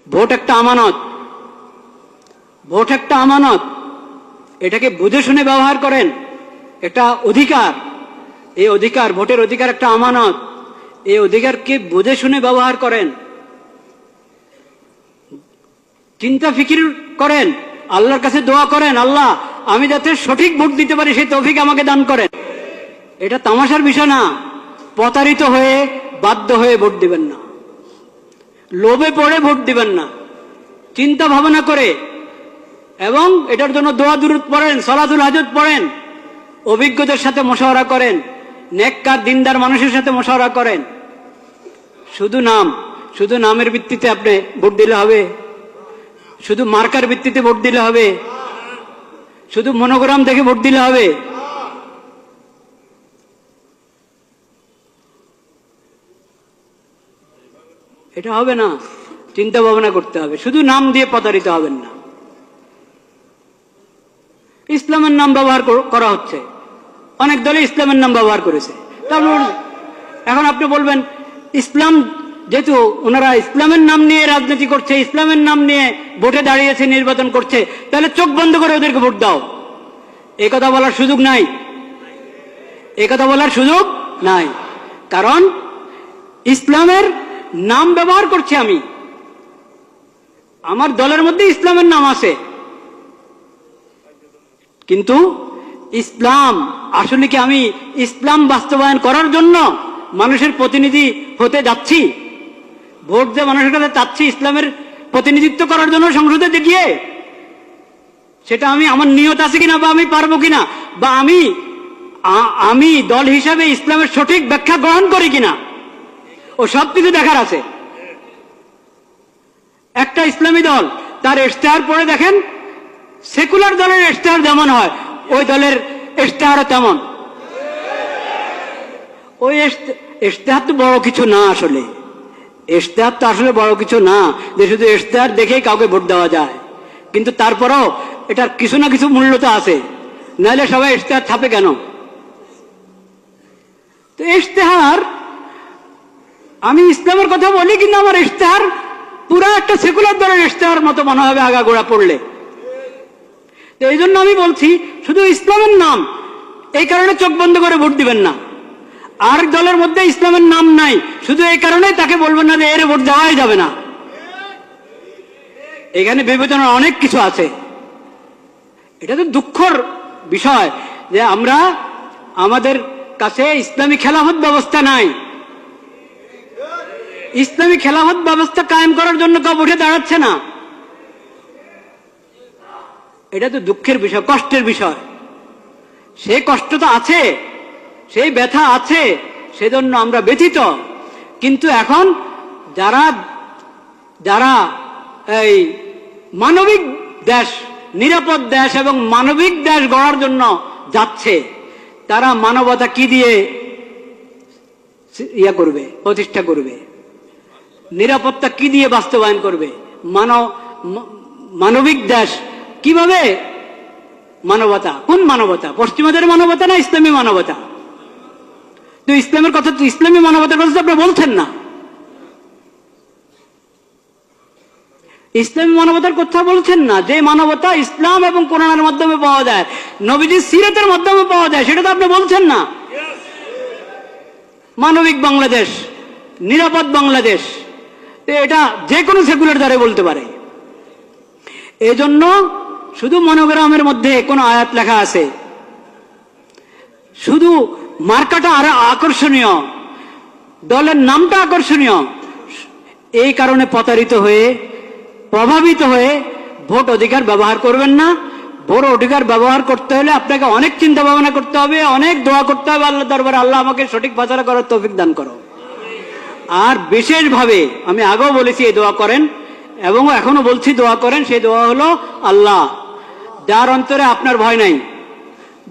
Vote একটা আমানত, vote একটা আমানত, এটাকে বুঝে শুনে ব্যবহার করেন। একটা অধিকার, এই অধিকার, ভোটের অধিকার একটা আমানত, এই অধিকারকে বুঝে শুনে ব্যবহার করেন। চিন্তা ফিকির করেন, আল্লাহর কাছে দোয়া করেন, আল্লাহ আমি যাতে সঠিক ভোট দিতে পারি সেই তৌফিক আমাকে দান করেন। এটা তামাশার বিষয় না। প্রতারিত হয়ে বাধ্য হয়ে ভোট দিবেন না, লোভে পড়ে ভোট দিবেন না, চিন্তা ভাবনা করে, এবং এটার জন্য দোয়া দুরূদ পড়েন, সালাতুল হাজত পড়েন, অভিজ্ঞদের সাথে মশওয়ারা করেন, নেককার দিনদার মানুষের সাথে মশওয়ারা করেন। শুধু নামের ভিত্তিতে আপনি ভোট দিলে হবে? শুধু মার্কার ভিত্তিতে ভোট দিলে হবে? শুধু মনোগ্রাম দেখে ভোট দিলে হবে? এটা হবে না, চিন্তা ভাবনা করতে হবে। শুধু নাম দিয়ে প্রতারিত হবেন না। ইসলামের নাম ব্যবহার করা হচ্ছে, অনেক দলে ইসলামের নাম ব্যবহার করেছে। তারপর এখন আপনি বলবেন ইসলাম, যেহেতু ওনারা ইসলামের নাম নিয়ে রাজনীতি করছে, ইসলামের নাম নিয়ে ভোটে দাঁড়িয়েছে, নির্বাচন করছে, তাহলে চোখ বন্ধ করে ওদেরকে ভোট দাও। এই কথা বলার সুযোগ নাই, এই কথা বলার সুযোগ নাই। কারণ ইসলামের নাম ব্যবহার করছি আমি, আমার দলের মধ্যে ইসলামের নাম আছে, কিন্তু ইসলাম আসলে কি আমি ইসলাম বাস্তবায়ন করার জন্য মানুষের প্রতিনিধি হতে যাচ্ছি? ভোট দিয়ে মানুষের কাছে চাচ্ছি ইসলামের প্রতিনিধিত্ব করার জন্য সংসদে গিয়ে, সেটা আমি আমার নিয়ত আছে কিনা, বা আমি পারবো কিনা, বা আমি দল হিসাবে ইসলামের সঠিক ব্যাখ্যা গ্রহণ করি কিনা, ও সবকিছু দেখার আছে। একটা ইসলামী দল তার ইশতেহার পড়ে দেখেন, সেকুলার দলের ইশতেহার যেমন হয় ওই দলের ইশতেহারও তেমন। ওই ইশতেহার তো বড় কিছু না, আসলে ইশতেহার তো আসলে বড় কিছু না যে শুধু ইশতেহার দেখেই কাউকে ভোট দেওয়া যায়। কিন্তু তারপরেও এটার কিছু না কিছু মূল্য তো আছে, নাহলে সবাই ইশতেহার ছাপে কেন? তো ইশতেহার, আমি ইসলামের কথা বলি কিন্তু আমার ইশতেহার পুরা একটা সেকুলার দলের ইশতেহার মতো মনে হবে আগাগোড়া পড়লে। তো এই জন্য আমি বলছি শুধু ইসলামের নাম, এই কারণে চোখ বন্ধ করে ভোট দিবেন না। আর দলের মধ্যে ইসলামের নাম নাই, শুধু এই কারণে তাকে বলবেন না যে এর ভোট দেওয়াই যাবে না। এখানে বিবেচনার অনেক কিছু আছে। এটা তো দুঃখের বিষয় যে আমরা, আমাদের কাছে ইসলামী খেলাফত ব্যবস্থা নাই। ইসলামী খেলাফত ব্যবস্থা কায়েম করার জন্য কেউ উঠে দাঁড়াচ্ছে না। এটা তো দুঃখের বিষয়, কষ্টের বিষয়। সেই কষ্ট তো আছে, সেই ব্যথা আছে, সেজন্য আমরা ব্যথিত। কিন্তু এখন যারা যারা এই মানবিক দেশ, নিরাপদ দেশ এবং মানবিক দেশ গড়ার জন্য যাচ্ছে, তারা মানবতা কি দিয়ে করবে, প্রতিষ্ঠা করবে? নিরাপত্তা কি দিয়ে বাস্তবায়ন করবে? মানবিক দেশ কিভাবে? মানবতা, কোন মানবতা? পশ্চিমাদের মানবতা না ইসলামী মানবতা? তো ইসলামের কথা, তো ইসলামী মানবতার কথা আপনি বলছেন না। ইসলামী মানবতার কথা বলছেন না। যে মানবতা ইসলাম এবং কোরআনের মাধ্যমে পাওয়া যায়, নবীজির সিরাতের মাধ্যমে পাওয়া যায়, সেটা তো আপনি বলছেন না। মানবিক বাংলাদেশ, নিরাপদ বাংলাদেশ, এটা যে কোনো সেকুলার দ্বারা বলতে পারে। এই জন্য শুধু মনোগ্রামের মধ্যে কোনো আয়াত লেখা আছে, শুধু মার্কাটা আরো আকর্ষণীয়, দলের নামটা আকর্ষণীয়, এই কারণে প্রতারিত হয়ে, প্রভাবিত হয়ে ভোট অধিকার ব্যবহার করবেন না। ভোট অধিকার ব্যবহার করতে হলে আপনাকে অনেক চিন্তা ভাবনা করতে হবে, অনেক দোয়া করতে হবে আল্লাহ দরবারে, আল্লাহ আমাকে সঠিক ফয়সালা করার তৌফিক দান করো। আর বিশেষভাবে আমি আগেও বলেছি এই দোয়া করেন, এবং এখনো বলছি দোয়া করেন। সেই দোয়া হলো, আল্লাহ যার অন্তরে আপনার ভয় নাই,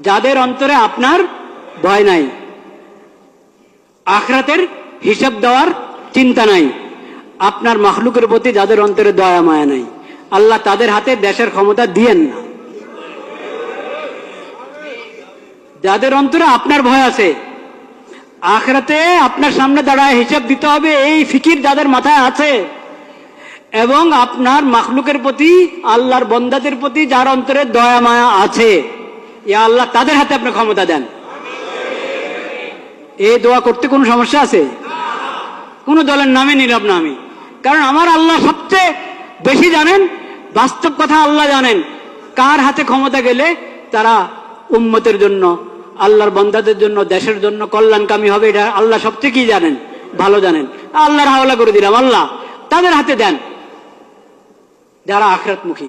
যাদের অন্তরে আপনার ভয় নাই, আখিরাতের হিসাব দেওয়ার চিন্তা নাই, আপনার মাখলুকের প্রতি যাদের অন্তরে দয়া মায়া নাই, আল্লাহ তাদের হাতে দেশের ক্ষমতা দিয়েন না। যাদের অন্তরে আপনার ভয় আছে, আখিরাতে আপনার সামনে দাঁড়ায় হিসাব দিতে হবে, এই ফিকির যাদের মাথায় আছে, এবং আপনার মাখলুকের প্রতি, আল্লাহর বন্দাদের প্রতি যার অন্তরে দয়া মায়া আছে, ইয়া আল্লাহ তাদের হাতে আপনি ক্ষমতা দেন। এই দোয়া করতে কোনো সমস্যা আছে? কোন দলের নামে নিলাম না আমি, কারণ আমার আল্লাহ সবচেয়ে বেশি জানেন, বাস্তব কথা আল্লাহ জানেন কার হাতে ক্ষমতা গেলে তারা উম্মতের জন্য, আল্লাহর বন্দাদের জন্য, দেশের জন্য কল্যাণকামী হবে, এটা আল্লাহ সবচেয়ে কি জানেন, ভালো জানেন। আল্লাহর হাওলা করে দিলাম, আল্লাহ তাদের হাতে দেন যারা আখিরাতমুখী।